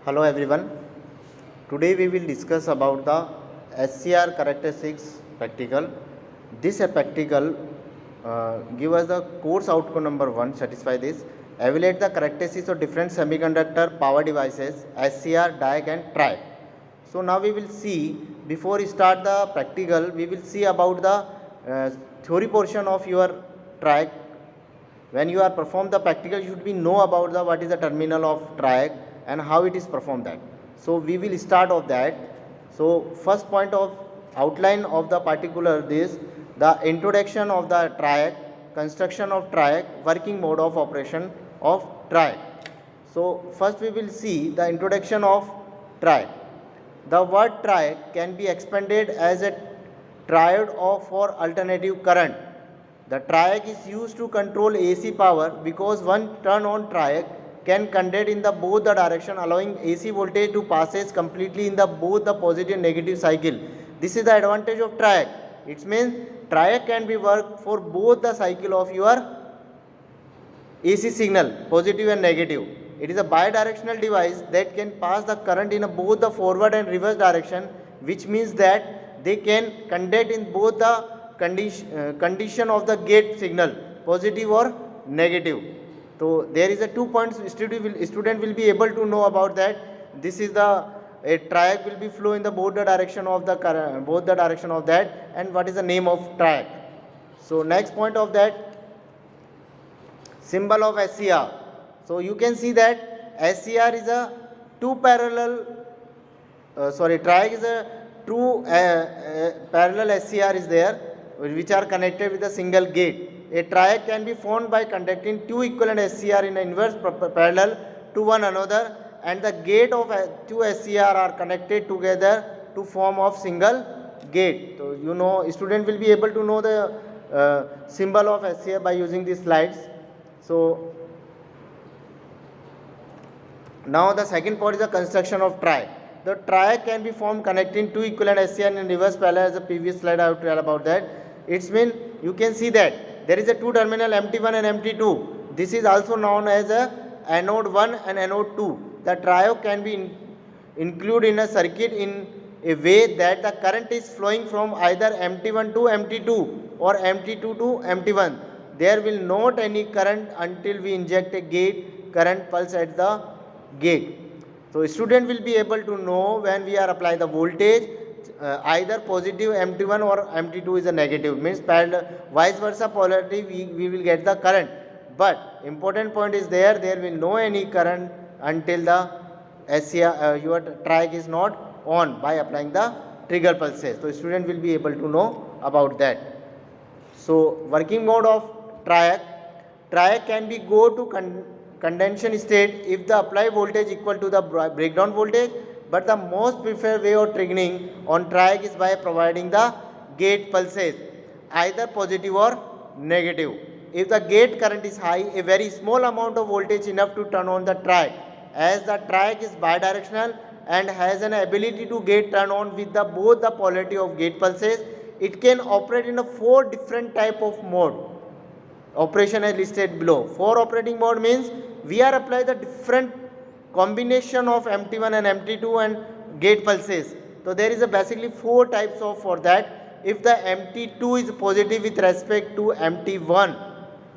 Hello everyone. Today we will discuss about the SCR characteristics practical. This practical give us the course outcome number 1. Satisfy this. Evaluate the characteristics of different semiconductor power devices SCR, DIAC and TRIAC. So now we will see, before we start the practical, we will see about the theory portion of your TRIAC. When you are perform the practical, you should be know about the what is the terminal of TRIAC and how it is performed that. So we will start of that. So first point of outline of the particular this, the introduction of the TRIAC, construction of TRIAC, working mode of operation of TRIAC. So first we will see the introduction of TRIAC. The word TRIAC can be expanded as a triode of for alternative current. The TRIAC is used to control AC power because one turn on TRIAC can conduct in the both the direction, allowing AC voltage to passes completely in the both the positive and negative cycle. This is the advantage of TRIAC. It means TRIAC can be worked for both the cycle of your AC signal, positive and negative. It is a bidirectional device that can pass the current in both the forward and reverse direction, which means that they can conduct in both the condition of the gate signal, positive or negative. So there is a 2 points student will be able to know about that. This is the a TRIAC will be flow in the both the direction of the current, both the direction of that, and what is the name of TRIAC. So next point of that, symbol of SCR. So you can see that SCR is a two parallel TRIAC is a two parallel SCR is there, which are connected with a single gate. A TRIAC can be formed by conducting two equivalent SCR in inverse parallel to one another, and the gate of two SCR are connected together to form of single gate. So you know, student will be able to know the symbol of SCR by using these slides. So now the second part is the construction of TRIAC. The TRIAC can be formed connecting two equivalent SCR in reverse parallel, as the previous slide I have told about that. It's mean you can see that there is a two terminal MT1 and MT2. This is also known as a anode 1 and anode 2. The TRIAC can be included in a circuit in a way that the current is flowing from either MT1 to MT2 or MT2 to MT1. There will not any current until we inject a gate current pulse at the gate. So student will be able to know when we are apply the voltage, either positive MT1 or MT2 is a negative, means parallel, vice versa polarity we will get the current. But important point is there will no any current until the SCR your TRIAC is not on by applying the trigger pulses. So student will be able to know about that. So working mode of TRIAC can be go to condension state if the applied voltage equal to the breakdown voltage, but the most preferred way of triggering on TRIAC is by providing the gate pulses, either positive or negative. If the gate current is high, a very small amount of voltage enough to turn on the TRIAC. As the TRIAC is bidirectional and has an ability to get turn on with the both the polarity of gate pulses, it can operate in a 4 different type of mode. Operation is listed below. 4 operating mode means we are apply the different combination of MT1 and MT2 and gate pulses. So there is a basically 4 types of for that. If the MT2 is positive with respect to MT1,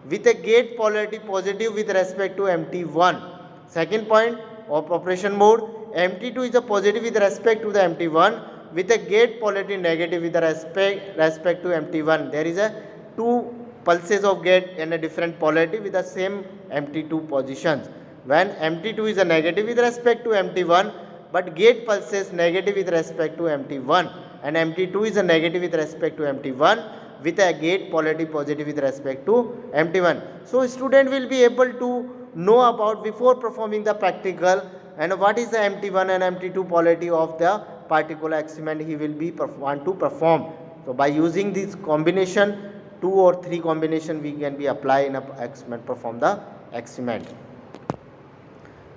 with a gate polarity positive with respect to MT1. Second point of operation mode, MT2 is a positive with respect to the MT1 with a gate polarity negative with respect to MT1. There is a 2 pulses of gate and a different polarity with the same MT2 positions. When MT2 is a negative with respect to MT1, but gate pulses negative with respect to MT1, and MT2 is a negative with respect to MT1 with a gate polarity positive with respect to MT1. So student will be able to know about before performing the practical and what is the MT1 and MT2 polarity of the particular experiment he will be want to perform. So by using this combination, 2 or 3 combination we can be apply in a experiment, perform the experiment.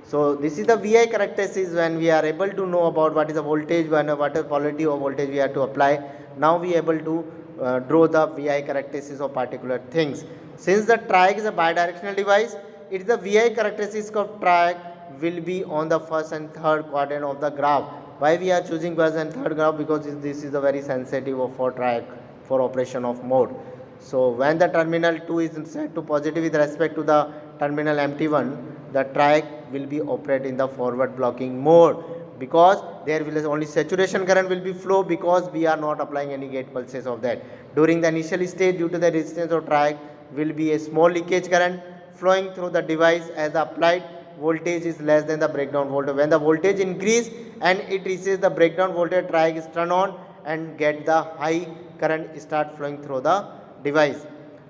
So this is the VI characteristics when we are able to know about what is the voltage, what is polarity of voltage we have to apply. Now we are able to draw the VI characteristics of particular things. Since the TRIAC is a bidirectional device, it is the VI characteristics of TRIAC will be on the first and third quadrant of the graph. Why we are choosing first and third graph? Because this is a very sensitive for triac for operation of mode. So when the terminal 2 is set to positive with respect to the terminal empty one, the triac will be operate in the forward blocking mode, because there will only saturation current will be flow, because we are not applying any gate pulses of that. During the initial stage, due to the resistance of triac, will be a small leakage current flowing through the device as the applied voltage is less than the breakdown voltage. When the voltage increase and it reaches the breakdown voltage, triac is turned on and get the high current start flowing through the device.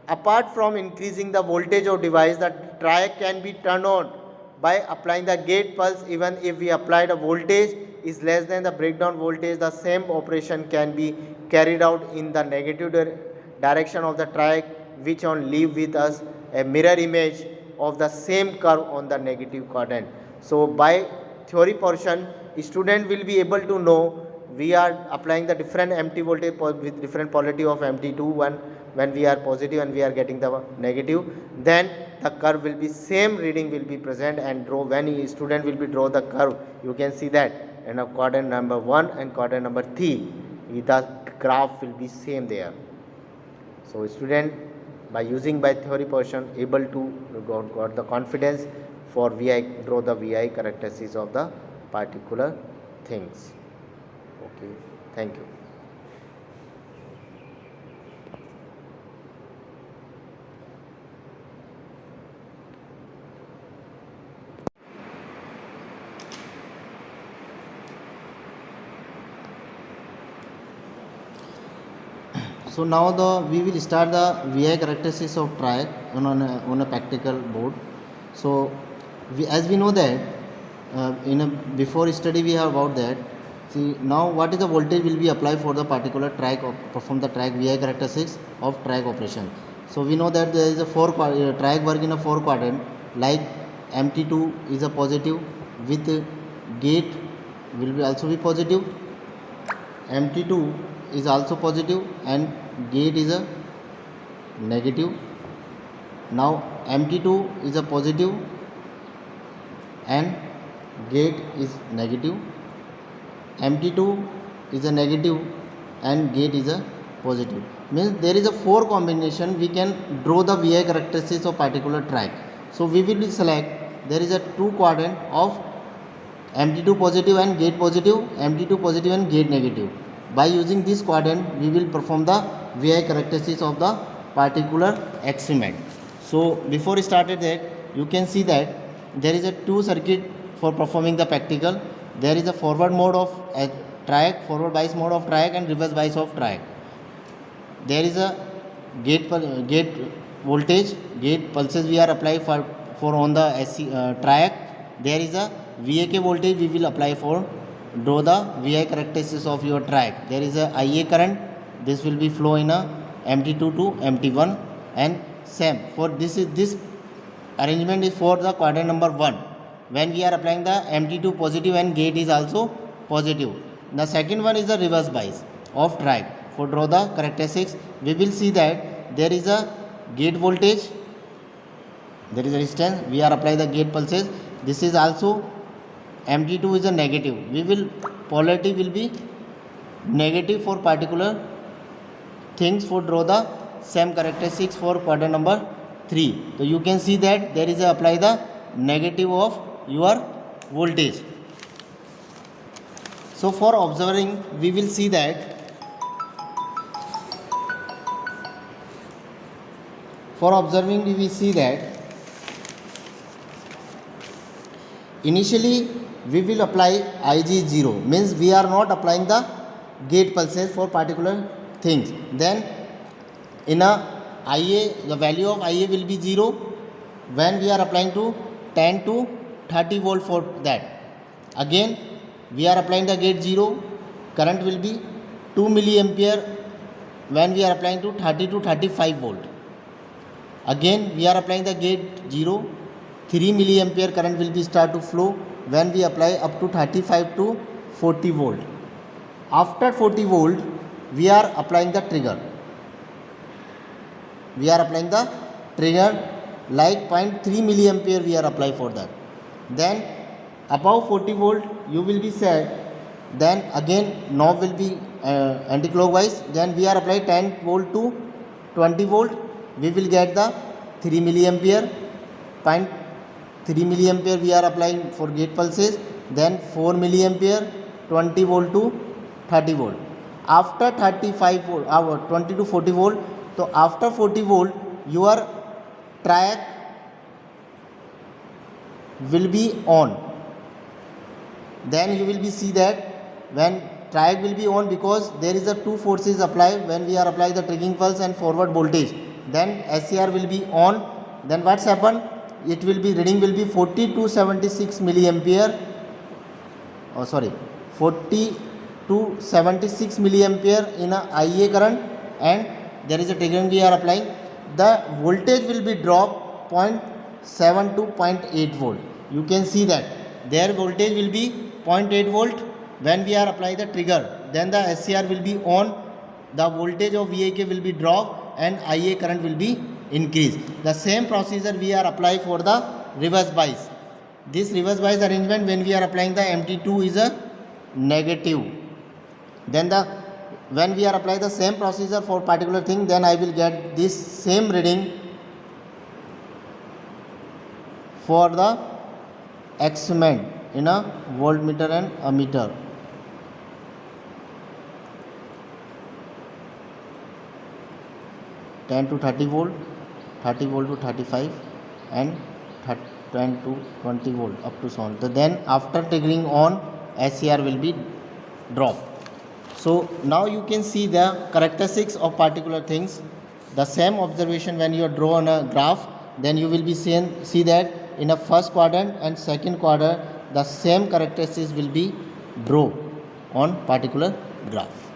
Apart from increasing the voltage of device, the triac can be turned on by applying the gate pulse. Even if we applied a voltage is less than the breakdown voltage, the same operation can be carried out in the negative direction of the triac, which on leave with us a mirror image of the same curve on the negative quadrant. So by theory portion, student will be able to know we are applying the different empty voltage with different polarity of empty2 one when we are positive and we are getting the negative, then the curve will be same reading will be present, and draw when student will be draw the curve, you can see that in a quadrant number 1 and quadrant number 3 the graph will be same there. So student by using by theory portion able to got the confidence for VI, draw the VI characteristics of the particular things. Okay, thank you. So now we will start the VI characteristics of triac on a practical board. So as we know that in a before study we have about that. See now what is the voltage will be applied for the particular triac perform the triac VI characteristics of triac operation. So we know that there is a triac work in a 4 quadrant, like MT2 is a positive with gate will be also be positive, MT2 is also positive and gate is a negative. Now MT2 is a positive and gate is negative, MT2 is a negative and gate is a positive. Means there is a 4 combination we can draw the VI characteristics of particular triac. So we will select there is a 2 quadrant of MT2 positive and gate positive, MT2 positive and gate negative. By using this quadrant we will perform the VI characteristics of the particular experiment. So before we started that, you can see that there is a 2 circuit for performing the practical. There is a forward mode of triac, forward bias mode of triac and reverse bias of triac. There is a gate voltage, gate pulses we are applying for on the triac. There is a VAK voltage we will apply for draw the VI characteristics of your triac. There is a IA current, this will be flow in a MT2 to MT1, and same for this arrangement is for the quadrant number 1 when we are applying the MT2 positive and gate is also positive. The second one is the reverse bias of triac. For draw the characteristics, we will see that there is a gate voltage, there is a resistance, we are applying the gate pulses. This is also MT2 is a negative, we will polarity will be negative for particular things. For draw the same characteristics for quadrant number 3. So you can see that there is a apply the negative of your voltage. So for observing we will see that we will see that initially we will apply IG 0, means we are not applying the gate pulses for particular things. Then in a IA, the value of IA will be 0 when we are applying to 10 to 30 volt for that. Again we are applying the gate 0, current will be 2 milliampere when we are applying to 30 to 35 volt. Again we are applying the gate 0, 3 milliampere current will be start to flow when we apply up to 35 to 40 volt. After 40 volt we are applying the trigger. We are applying the trigger like 0.3 milliampere we are applying for that. Then above 40 volt you will be set, then again knob will be anti-clockwise, then we are apply 10 volt to 20 volt, we will get the 3 milliampere, 0.3 milliampere we are applying for gate pulses, then 4 milliampere 20 volt to 30 volt. After 35 volt 20 to 40 volt, so after 40 volt your track will be on, then you will be see that when triac will be on, because there is a two forces applied when we are applying the triggering pulse and forward voltage, then SCR will be on, then what's happen, it will be reading will be 40 to 76 milliampere, 40 to 76 milliampere in a IA current, and there is a triggering we are applying, the voltage will be dropped 0.7 to 0.8 volt. You can see that their voltage will be 0.8 volt when we are applying the trigger, then the SCR will be on, the voltage of VIK will be dropped and IA current will be increased. The same procedure we are applying for the reverse bias. This reverse bias arrangement, when we are applying the MT2 is a negative, then when we are applying the same procedure for particular thing, then I will get this same reading for the experiment in a voltmeter and ammeter. (10 to 30 volt, 30 volt to 35, and 10 to 20 volt up to so on. So then after triggering on, SCR will be dropped. So now you can see the characteristics of particular things. The same observation when you draw on a graph, then you will be see that in a first quadrant and second quadrant the same characteristics will be drawn on particular graph.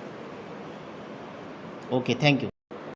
Okay, thank you.